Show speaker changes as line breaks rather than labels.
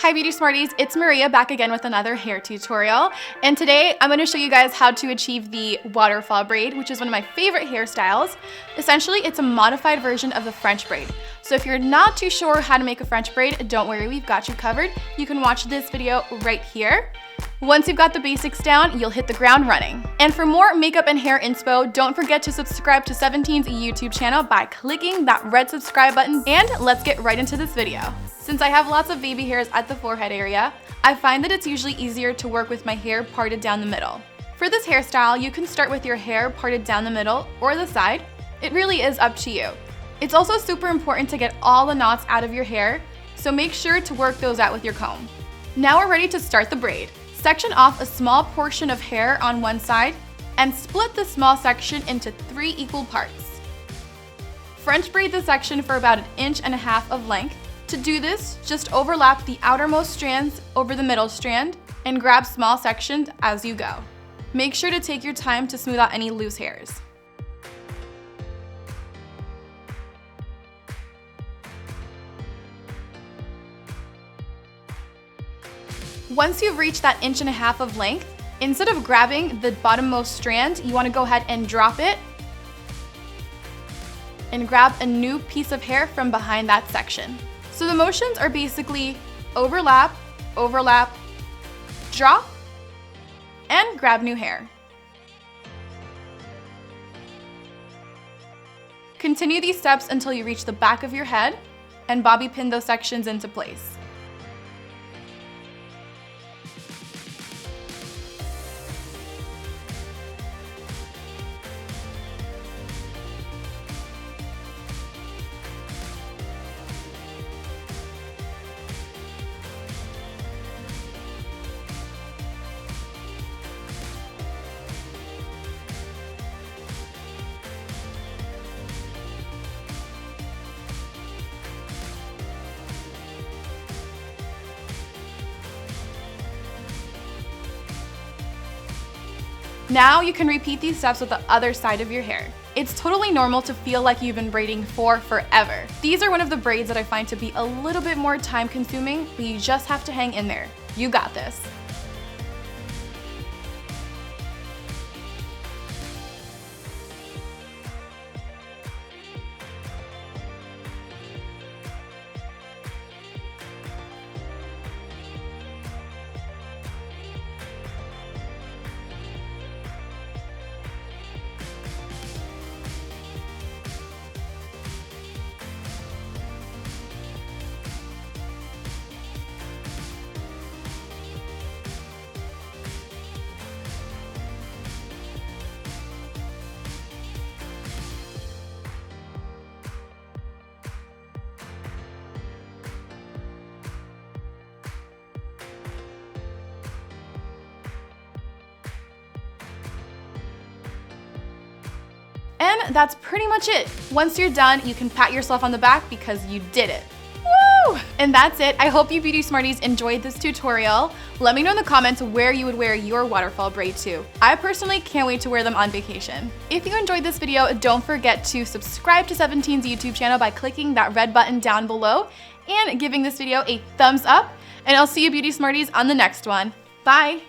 Hi Beauty Smarties, it's Maria back again with another hair tutorial, and today I'm going to show you guys how to achieve the waterfall braid, which is one of my favorite hairstyles. Essentially, it's a modified version of the French braid. So if you're not too sure how to make a French braid, don't worry, we've got you covered. You can watch this video right here. Once you've got the basics down, you'll hit the ground running. And for more makeup and hair inspo, don't forget to subscribe to 17's YouTube channel by clicking that red subscribe button, and let's get right into this video. Since I have lots of baby hairs at the forehead area, I find that it's usually easier to work with my hair parted down the middle. For this hairstyle, you can start with your hair parted down the middle or the side. It really is up to you. It's also super important to get all the knots out of your hair, so make sure to work those out with your comb. Now we're ready to start the braid. Section off a small portion of hair on one side and split the small section into 3 equal parts. French braid the section for about 1.5 inches of length. To do this, just overlap the outermost strands over the middle strand and grab small sections as you go. Make sure to take your time to smooth out any loose hairs. Once you've reached that 1.5 inches of length, instead of grabbing the bottommost strand, you want to go ahead and drop it and grab a new piece of hair from behind that section. So the motions are basically overlap, overlap, drop, and grab new hair. Continue these steps until you reach the back of your head and bobby pin those sections into place. Now you can repeat these steps with the other side of your hair. It's totally normal to feel like you've been braiding for forever. These are one of the braids that I find to be a little bit more time consuming, but you just have to hang in there. You got this. And that's pretty much it. Once you're done, you can pat yourself on the back because you did it. Woo! And that's it. I hope you Beauty Smarties enjoyed this tutorial. Let me know in the comments where you would wear your waterfall braid to. I personally can't wait to wear them on vacation. If you enjoyed this video, don't forget to subscribe to 17's YouTube channel by clicking that red button down below and giving this video a thumbs up. And I'll see you Beauty Smarties on the next one. Bye!